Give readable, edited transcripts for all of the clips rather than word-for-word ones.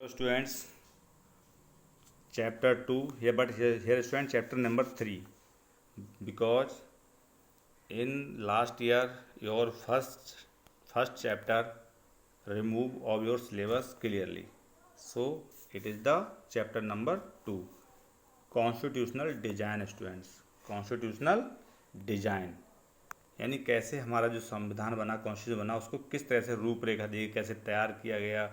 So students, chapter 2 here, but here student chapter number 3, because in last year your first chapter remove of your syllabus clearly, so it is the chapter number 2, constitutional design. Students, constitutional design यानी कैसे हमारा जो संविधान बना, constitution बना, उसको किस तरह से रूपरेखा दी, कैसे तैयार किया गया,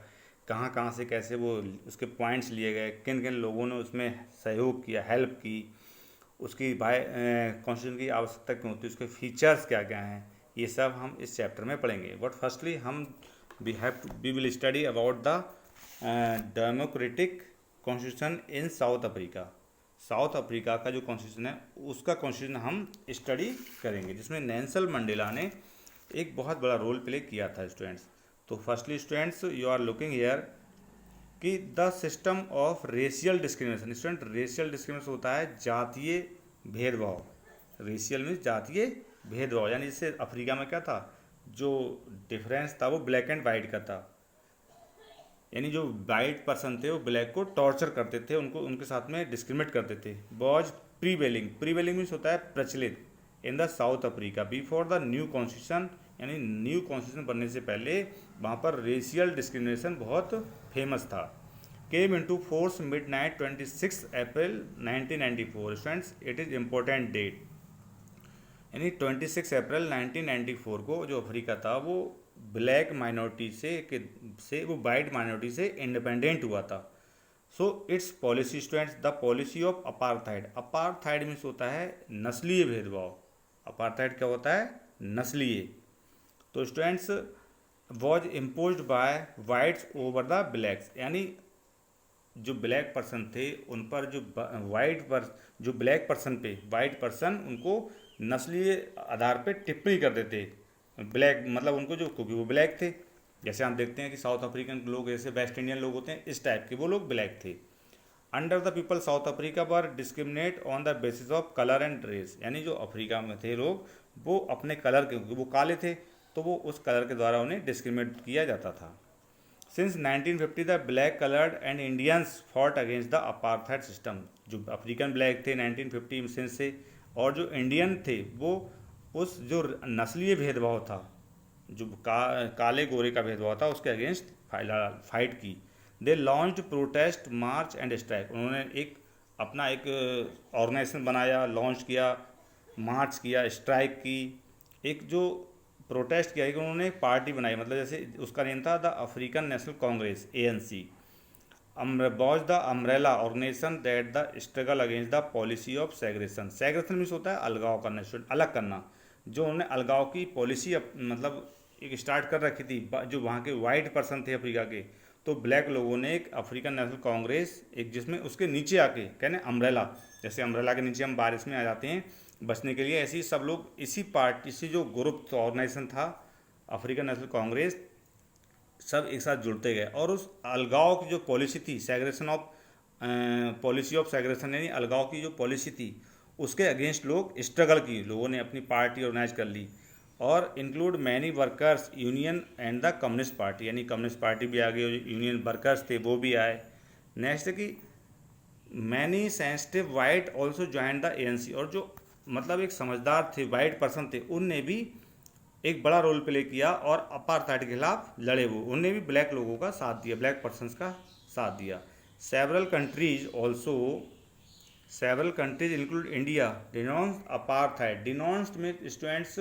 कहाँ कहाँ से कैसे वो उसके पॉइंट्स लिए गए, किन किन लोगों ने उसमें सहयोग किया, हेल्प की, उसकी कॉन्स्टिट्यूशन की आवश्यकता क्यों होती है, उसके फीचर्स क्या क्या हैं, ये सब हम इस चैप्टर में पढ़ेंगे. बट फर्स्टली हम we will study about the democratic constitution in South Africa. South Africa का जो कॉन्स्टिट्यूशन है उसका कॉन्स्टिट्यूशन हम स्टडी करेंगे, जिसमें नेल्सन मंडेला ने एक बहुत बड़ा रोल प्ले किया था स्टूडेंट्स. तो firstly students you are looking here कि the system of racial discrimination. Student, racial discrimination होता है जातीय भेदभाव. रेशियल मीन्स जातीय भेदभाव, यानी जैसे अफ्रीका में क्या था, जो डिफरेंस था वो ब्लैक एंड वाइट का था. यानी जो वाइट पर्सन थे वो ब्लैक को टॉर्चर करते थे, उनको उनके साथ में डिस्क्रिमिनेट करते थे. वॉज प्रीवेलिंग मीन्स होता है प्रचलित in the south Africa before the new constitution. यानी न्यू कॉन्स्टिट्यूशन बनने से पहले वहाँ पर रेशियल डिस्क्रिमिनेशन बहुत फेमस था. Came into force midnight 26 April 1994. Students, it is important date. यानी 26 अप्रैल 1994 को जो अफ्रीका था वो ब्लैक माइनॉरिटी से वो वाइट माइनॉरिटी से इंडिपेंडेंट हुआ था. So it's policy students, the policy of apartheid. Apartheid means होता है नस्लीय भेदभाव. अपार्थाइड क्या होता है? नस्लीय. तो students, was imposed by whites over the blacks. यानी जो ब्लैक पर्सन थे उन पर जो ब्लैक पर्सन पे वाइट पर्सन उनको नस्लीय आधार पे टिप्पणी कर देते. ब्लैक मतलब उनको जो, क्योंकि वो ब्लैक थे. जैसे हम देखते हैं कि साउथ अफ्रीकन लोग, जैसे वेस्ट इंडियन लोग होते हैं, इस टाइप के वो लोग ब्लैक थे. Under the people South Africa were discriminate on the basis of colour and race. यानी जो अफ्रीका में थे लोग वो अपने कलर के, क्योंकि वो काले थे तो वो उस कलर के द्वारा उन्हें डिस्क्रिमिनेट किया जाता था. Since 1950 the black coloured and Indians fought against the apartheid system. जो अफ्रीकन ब्लैक थे 1950 सिंस से, और जो इंडियन थे वो उस जो नस्लीय भेदभाव था, जो काले गोरे का भेदभाव था, उसके अगेंस्ट फाइट की. They launched protest march and strike. उन्होंने अपना एक ऑर्गेनाइजेशन बनाया, लॉन्च किया, मार्च किया, स्ट्राइक की, एक जो प्रोटेस्ट किया कि उन्होंने एक पार्टी बनाई. मतलब जैसे उसका नेम था the African National Congress, ANC. Was the umbrella organisation that the struggle against the policy of segregation. Segregation means होता है अलगाव करना, अलग करना. जो उन्होंने अलगाव की पॉलिसी मतलब एक स्टार्ट कर रखी थी, जो वहाँ के वाइट पर्सन थे अफ्रीका के, तो ब्लैक लोगों ने एक अफ्रीकन नेशनल कांग्रेस, एक जिसमें उसके नीचे आके कहने अम्ब्रेला, जैसे अम्ब्रेला के नीचे हम बारिश में आ जाते हैं बचने के लिए, ऐसे ही सब लोग इसी पार्टी से, जो ग्रुप ऑर्गेनाइजेशन था अफ्रीकन नेशनल कांग्रेस, सब एक साथ जुड़ते गए. और उस अलगाव की जो पॉलिसी थी, segregation of policy of segregation, यानी अलगाव की जो पॉलिसी थी उसके अगेंस्ट लोग स्ट्रगल की, लोगों ने अपनी पार्टी ऑर्गेनाइज कर ली. और include many workers union and the communist party. यानी कम्युनिस्ट पार्टी भी आ गई, यूनियन वर्कर्स थे वो भी आए. नेक्स्ट कि many sensitive white also join the ANC. और जो मतलब एक समझदार थे, वाइट पर्सन थे, उनने भी एक बड़ा रोल प्ले किया और अपार्थाइड के खिलाफ लड़े. वो उनने भी ब्लैक लोगों का साथ दिया, ब्लैक पर्सनस का साथ दिया. Several countries include India denounce apartheid. Denounced में स्टूडेंट्स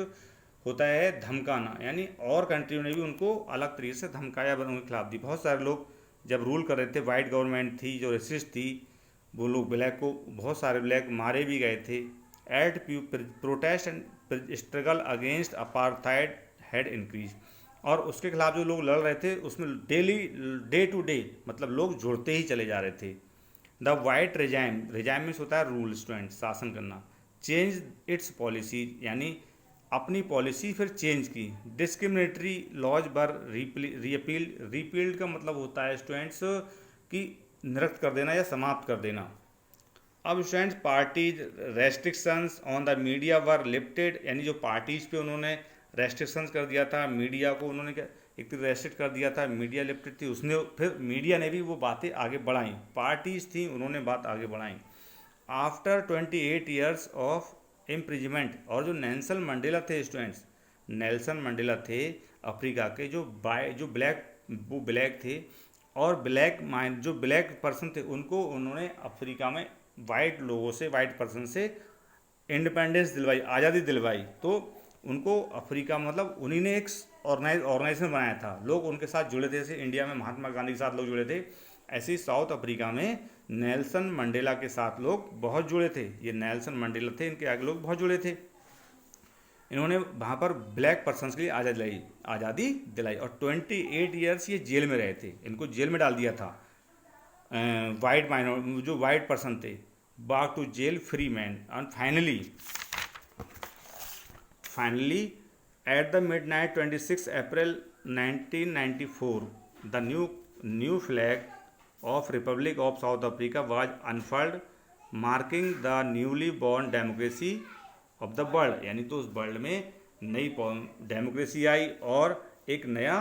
होता है धमकाना, यानी और कंट्रियों ने भी उनको अलग तरीके से धमकाया, उनके खिलाफ दी. बहुत सारे लोग जब रूल कर रहे थे, वाइट गवर्नमेंट थी जो रेसिस्ट थी, वो लोग ब्लैक को, बहुत सारे ब्लैक मारे भी गए थे. At protest and struggle against apartheid had increase. और उसके खिलाफ जो लोग लड़ रहे थे उसमें डे टू डे मतलब लोग जुड़ते ही चले जा रहे थे. द वाइट रेजाइम मीन्स होता है रूल स्टूडेंट, शासन करना. चेंज इट्स पॉलिसी, यानी अपनी पॉलिसी फिर चेंज की. डिस्क्रिमिनेटरी लॉज बर रिपील्ड का मतलब होता है स्टूडेंट्स कि निरस्त कर देना या समाप्त कर देना. अब students, parties restrictions on the media were lifted. यानी जो पार्टीज पे उन्होंने रेस्ट्रिक्शंस कर दिया था, मीडिया को उन्होंने क्या एक तो रेस्ट्रिक्ट कर दिया था, मीडिया लिमिटेड थी, उसने फिर मीडिया ने भी वो बातें आगे बढ़ाई, पार्टीज थी उन्होंने बात आगे बढ़ाई। आफ्टर 28 ईयर्स ऑफ इम्प्रिजमेंट, और जो नेल्सन मंडेला थे स्टूडेंट्स, नेल्सन मंडेला थे अफ्रीका के जो ब्लैक, वो ब्लैक थे, और ब्लैक माइंड जो ब्लैक पर्सन थे उनको उन्होंने अफ्रीका में वाइट लोगों से, वाइट पर्सन से इंडिपेंडेंस दिलवाई, आज़ादी दिलवाई। तो उनको अफ्रीका मतलब उन्हीं ने एक ऑर्गेनाइजेशन बनाया था, लोग उनके साथ जुड़े थे। जैसे इंडिया में महात्मा गांधी के साथ लोग जुड़े थे, ऐसे ही साउथ अफ्रीका में नेल्सन मंडेला के साथ लोग बहुत जुड़े थे। ये नेल्सन मंडेला थे, इनके आगे लोग बहुत जुड़े थे। इन्होंने वहाँ पर ब्लैक पर्सनस के लिए आज़ादी दिलाई और 28 ईयर्स ये जेल में रहे थे, इनको जेल में डाल दिया था। वाइट माइनॉरिटी जो वाइट पर्सन थे, back to jail free man, and finally at the midnight 26 April 1994 the new flag of Republic of South Africa was unfurled, marking the newly born democracy of the world। यानी तो उस world में नई democracy आई और एक नया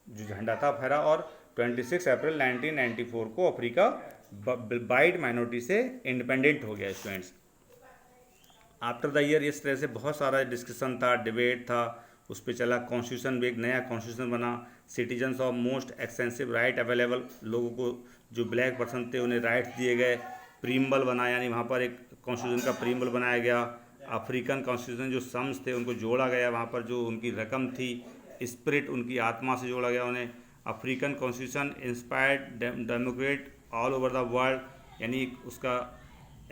जो झंडा था फहरा, और 26 अप्रैल 1994 को अफ्रीका वाइट माइनॉरिटी से इंडिपेंडेंट हो गया स्टूडेंट्स। आफ्टर द ईयर इस तरह से बहुत सारा डिस्कशन था, डिबेट था, उस पर चला। कॉन्स्टिट्यूशन भी एक नया कॉन्स्टिट्यूशन बना। Citizens of most extensive right available, लोगों को जो ब्लैक पर्सन थे उन्हें राइट्स दिए गए। प्रीम्बल बना, यानी वहाँ पर एक कॉन्स्टिट्यूशन का प्रीम्बल बनाया गया। अफ्रीकन कॉन्स्टिट्यूशन जो सम्स थे उनको जोड़ा गया, वहाँ पर जो उनकी रकम थी, स्पिरिट उनकी आत्मा से जोड़ा गया उन्हें। African constitution inspired Democrat all over the world, यानी उसका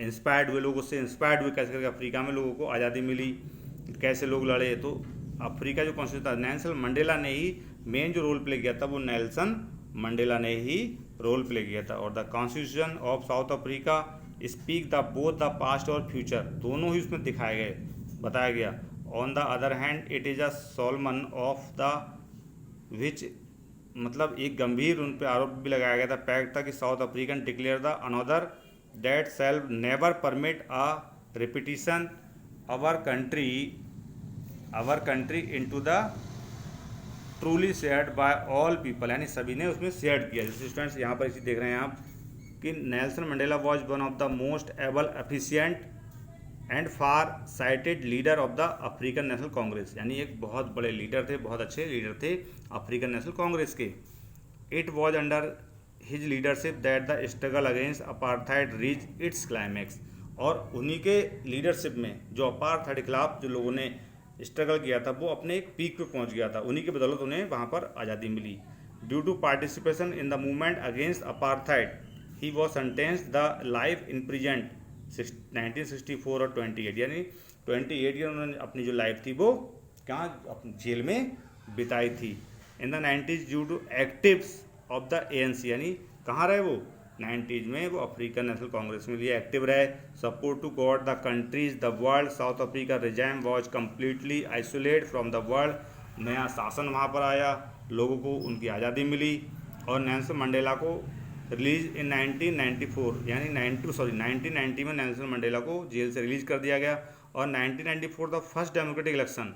इंस्पायर्ड हुए लोग, उससे इंस्पायर्ड हुए कैसे करके अफ्रीका में लोगों को आज़ादी मिली, कैसे लोग लड़े। तो अफ्रीका जो कॉन्स्टिट्यूशन था, नेल्सन मंडेला ने ही मेन जो रोल प्ले किया था, वो नेल्सन मंडेला ने ही रोल प्ले किया था। और the constitution of south Africa speak the both the past और फ्यूचर, दोनों ही उसमें दिखाए गए, बताया गया। On the other hand it is a Solomon of the which, मतलब एक गंभीर उन पर आरोप भी लगाया गया था, पैक्ट था कि South African declare the another that self never permit a repetition our country into the truly shared by all people, यानी सभी ने उसमें शेयर किया। जैसे स्टूडेंट्स यहाँ पर इसी देख रहे हैं आप कि Nelson Mandela was one of the most able, efficient and far sighted leader of the African National Congress, यानी एक बहुत बड़े लीडर थे, बहुत अच्छे लीडर थे अफ्रीकन नेशनल कांग्रेस के। It was under his leadership that the struggle against apartheid reach its climax, और उन्हीं के लीडरशिप में जो अपार्थाइड के खिलाफ जो लोगों ने स्ट्रगल किया था वो अपने एक पीक पे पहुंच गया था, उन्हीं की बदौलत उन्हें वहाँ पर आज़ादी मिली। Due to participation in the movement against apartheid he was sentenced the life in prison 1964 और 28, यानी 28 ईयर उन्होंने अपनी जो लाइफ थी वो कहाँ, अपनी जेल में बिताई थी। In the 90s due to actives of the ANC, यानी कहाँ रहे वो 90s में, वो अफ्रीकन नेशनल कांग्रेस में लिए एक्टिव रहे। Support to god the countries the world, South Africa regime was completely isolate from the world, नया शासन वहाँ पर आया, लोगों को उनकी आज़ादी मिली। और नेल्सन मंडेला को रिलीज इन 1994, यानी 1990 में नेल्सन मंडेला को जेल से रिलीज कर दिया गया। और 1994 द फर्स्ट डेमोक्रेटिक इलेक्शन,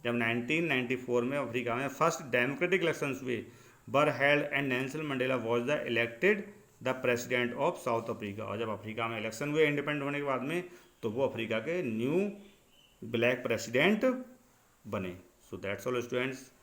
जब 1994 में अफ्रीका में फर्स्ट डेमोक्रेटिक इलेक्शन हुए, were held and Nelson Mandela was the elected the president of south Africa. और जब अफ्रीका में इलेक्शन हुए इंडिपेंडेंट होने के बाद में, तो वो अफ्रीका के न्यू ब्लैक प्रेसिडेंट बने। So that's all students.